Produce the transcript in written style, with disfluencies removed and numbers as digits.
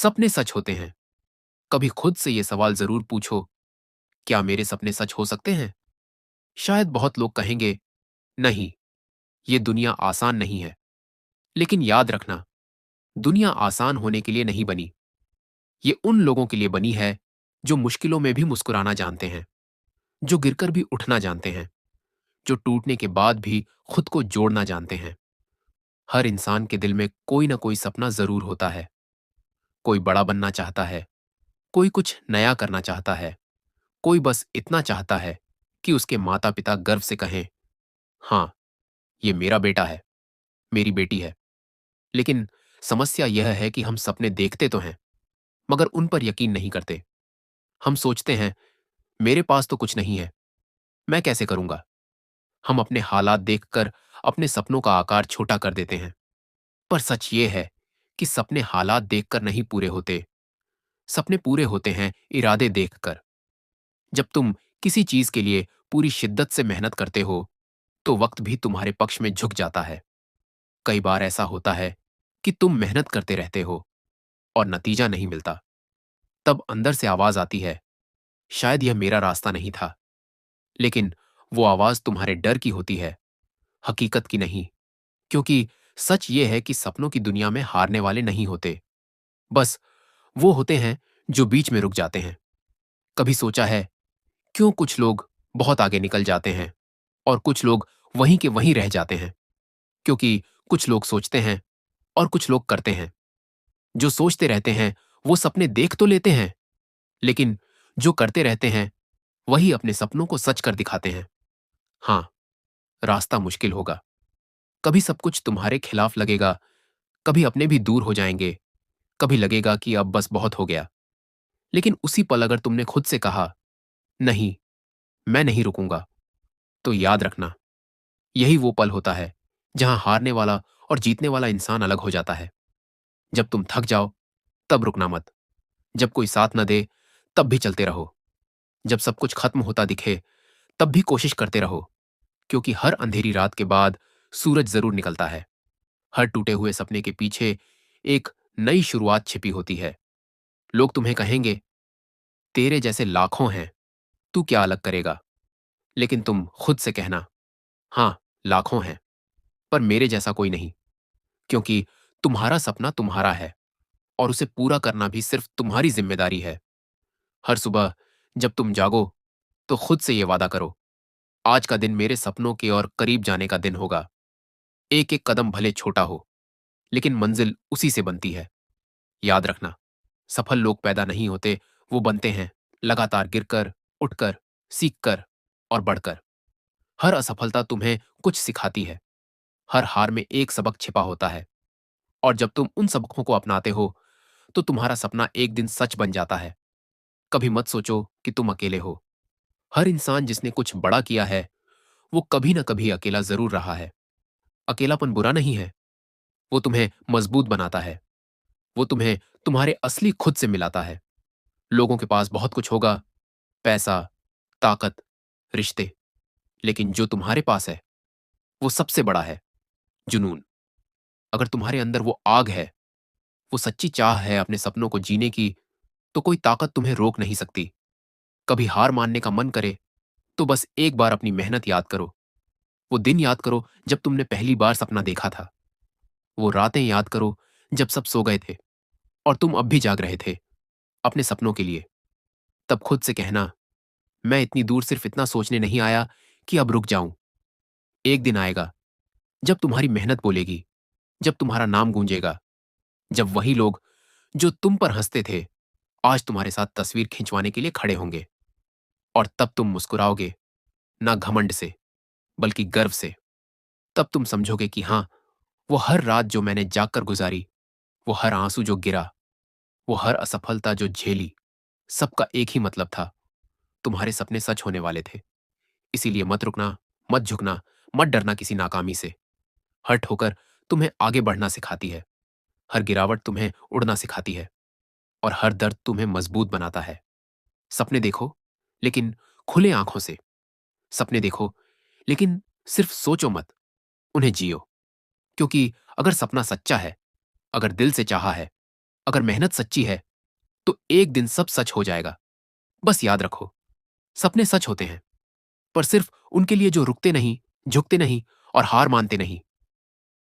सपने सच होते हैं। कभी खुद से ये सवाल जरूर पूछो, क्या मेरे सपने सच हो सकते हैं? शायद बहुत लोग कहेंगे, नहीं, ये दुनिया आसान नहीं है। लेकिन याद रखना, दुनिया आसान होने के लिए नहीं बनी। ये उन लोगों के लिए बनी है जो मुश्किलों में भी मुस्कुराना जानते हैं, जो गिरकर भी उठना जानते हैं, जो टूटने के बाद भी खुद को जोड़ना जानते हैं। हर इंसान के दिल में कोई ना कोई सपना जरूर होता है। कोई बड़ा बनना चाहता है, कोई कुछ नया करना चाहता है, कोई बस इतना चाहता है कि उसके माता पिता गर्व से कहें, हाँ, ये मेरा बेटा है, मेरी बेटी है। लेकिन समस्या यह है कि हम सपने देखते तो हैं, मगर उन पर यकीन नहीं करते। हम सोचते हैं, मेरे पास तो कुछ नहीं है, मैं कैसे करूंगा? हम अपने हालात देखकर अपने सपनों का आकार छोटा कर देते हैं। पर सच ये है कि सपने हालात देखकर नहीं पूरे होते। सपने पूरे होते हैं इरादे देखकर। जब तुम किसी चीज के लिए पूरी शिद्दत से मेहनत करते हो, तो वक्त भी तुम्हारे पक्ष में झुक जाता है। कई बार ऐसा होता है कि तुम मेहनत करते रहते हो और नतीजा नहीं मिलता। तब अंदर से आवाज आती है, शायद यह मेरा रास्ता नहीं था। लेकिन वो आवाज तुम्हारे डर की होती है, हकीकत की नहीं। क्योंकि सच ये है कि सपनों की दुनिया में हारने वाले नहीं होते। बस वो होते हैं जो बीच में रुक जाते हैं। कभी सोचा है, क्यों कुछ लोग बहुत आगे निकल जाते हैं और कुछ लोग वहीं के वहीं रह जाते हैं? क्योंकि कुछ लोग सोचते हैं और कुछ लोग करते हैं। जो सोचते रहते हैं वो सपने देख तो लेते हैं, लेकिन जो करते रहते हैं वही अपने सपनों को सच कर दिखाते हैं। हाँ, रास्ता मुश्किल होगा। कभी सब कुछ तुम्हारे खिलाफ लगेगा, कभी अपने भी दूर हो जाएंगे, कभी लगेगा कि अब बस बहुत हो गया। लेकिन उसी पल अगर तुमने खुद से कहा, नहीं, मैं नहीं रुकूंगा, तो याद रखना, यही वो पल होता है जहां हारने वाला और जीतने वाला इंसान अलग हो जाता है। जब तुम थक जाओ, तब रुकना मत। जब कोई साथ न दे, तब भी चलते रहो। जब सब कुछ खत्म होता दिखे, तब भी कोशिश करते रहो। क्योंकि हर अंधेरी रात के बाद सूरज जरूर निकलता है। हर टूटे हुए सपने के पीछे एक नई शुरुआत छिपी होती है। लोग तुम्हें कहेंगे, तेरे जैसे लाखों हैं, तू क्या अलग करेगा? लेकिन तुम खुद से कहना, हाँ, लाखों हैं, पर मेरे जैसा कोई नहीं। क्योंकि तुम्हारा सपना तुम्हारा है और उसे पूरा करना भी सिर्फ तुम्हारी जिम्मेदारी है। हर सुबह जब तुम जागो, तो खुद से यह वादा करो, आज का दिन मेरे सपनों के और करीब जाने का दिन होगा। एक एक कदम भले छोटा हो, लेकिन मंजिल उसी से बनती है। याद रखना, सफल लोग पैदा नहीं होते, वो बनते हैं लगातार गिरकर, उठकर, सीखकर और बढ़कर। हर असफलता तुम्हें कुछ सिखाती है। हर हार में एक सबक छिपा होता है। और जब तुम उन सबकों को अपनाते हो, तो तुम्हारा सपना एक दिन सच बन जाता है। कभी मत सोचो कि तुम अकेले हो। हर इंसान जिसने कुछ बड़ा किया है, वो कभी ना कभी अकेला जरूर रहा है। अकेलापन बुरा नहीं है, वो तुम्हें मजबूत बनाता है। वो तुम्हें तुम्हारे असली खुद से मिलाता है। लोगों के पास बहुत कुछ होगा, पैसा, ताकत, रिश्ते, लेकिन जो तुम्हारे पास है, वो सबसे बड़ा है, जुनून। अगर तुम्हारे अंदर वो आग है, वो सच्ची चाह है अपने सपनों को जीने की, तो कोई ताकत तुम्हें रोक नहीं सकती। कभी हार मानने का मन करे, तो बस एक बार अपनी मेहनत याद करो। वो दिन याद करो जब तुमने पहली बार सपना देखा था। वो रातें याद करो जब सब सो गए थे और तुम अब भी जाग रहे थे अपने सपनों के लिए। तब खुद से कहना, मैं इतनी दूर सिर्फ इतना सोचने नहीं आया कि अब रुक जाऊं। एक दिन आएगा जब तुम्हारी मेहनत बोलेगी, जब तुम्हारा नाम गूंजेगा, जब वही लोग जो तुम पर हंसते थे, आज तुम्हारे साथ तस्वीर खिंचवाने के लिए खड़े होंगे। और तब तुम मुस्कुराओगे, ना घमंड से, बल्कि गर्व से। तब तुम समझोगे कि हाँ, वो हर रात जो मैंने जागकर गुजारी, वो हर आंसू जो गिरा, वो हर असफलता जो झेली, सबका एक ही मतलब था, तुम्हारे सपने सच होने वाले थे। इसीलिए मत रुकना, मत झुकना, मत डरना किसी नाकामी से। हर ठोकर तुम्हें आगे बढ़ना सिखाती है, हर गिरावट तुम्हें उड़ना सिखाती है, और हर दर्द तुम्हें मजबूत बनाता है। सपने देखो, लेकिन खुले आंखों से। सपने देखो, लेकिन सिर्फ सोचो मत, उन्हें जियो। क्योंकि अगर सपना सच्चा है, अगर दिल से चाहा है, अगर मेहनत सच्ची है तो एक दिन सब सच हो जाएगा। बस याद रखो, सपने सच होते हैं, पर सिर्फ उनके लिए जो रुकते नहीं, झुकते नहीं और हार मानते नहीं।